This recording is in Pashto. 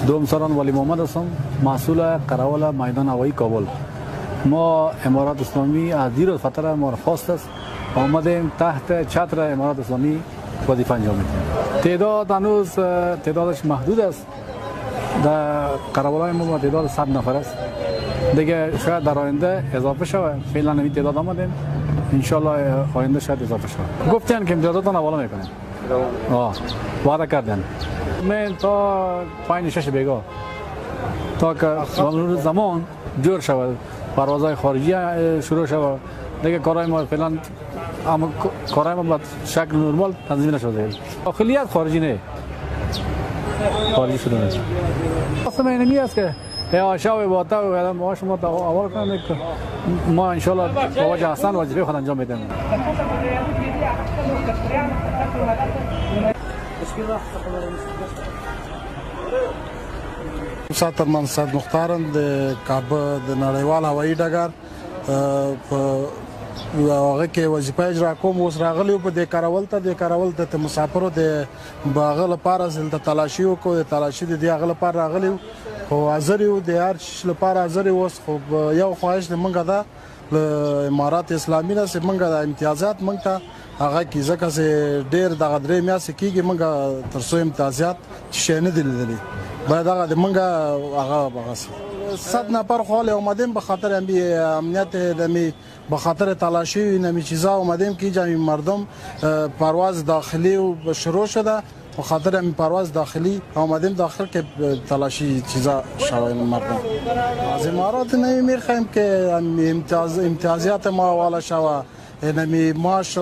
دوم سران ولی محمد هستم، مسئول قراول میدان هوایی کابل. ما امارات اسلامی از دیر فتره ما خواست است آمدیم تحت چتر امارات اسلامی وظیفه انجام میدیم. تعداد هنوز تعدادش محدود است. در قراولای ما تعداد 100 نفر است. دیگه شاید در آینده اضافه شود. فعلا این تعداد آمدیم. ان شاء الله آینده شاید اضافه شود. گفتن که امتیازاتون حواله میکنیم. وعده کردن. من تا 5-6 بیگا تا که زمان جور شود پروازهای خارجی شروع شود دیگه کارهای ما فعلا اما کارهای ما به شکل نرمال تنظیم نشده. داخلیت خارجی نه، خارجی شده نه. اصلا اینمی است که عاشق و باطا و ما شما اول کنیم که ما ان شاء الله با وجه احسان وظیفه خود انجام میدیم. ساتر منصد مختارن د کابل د نړیوال هوایي ډګر په هغه کې وظیفه اجرا کوم. اوس راغلی په دې کارول ته مسافرو د باغ لپاره زلته تلاشي وکړو. د تلاشي د هغه لپاره راغلی خو حاضر یو د هر شي لپاره حاضر اوس. خو یو خواهش د منګه ده له امارات اسلامي نه چې منګه د امتیازات منګه هغه کې ځکه چې ډېر دغه درې میاشتې کېږي منګه تر څو امتیازات شی نه دي لیدلي باید هغه د منګه هغه 100 نفر خو له اومدیم به خاطر امنیت دمی به خاطر تلاشی نمی چیزا اومدیم که جمعی مردم پرواز داخلی و شروع شده به خاطر این پرواز داخلی اومدیم داخل که تلاشی چیزا شوه مردم. از امارات نمی خواهیم که امتیازات ما حواله شوه، نمی معاش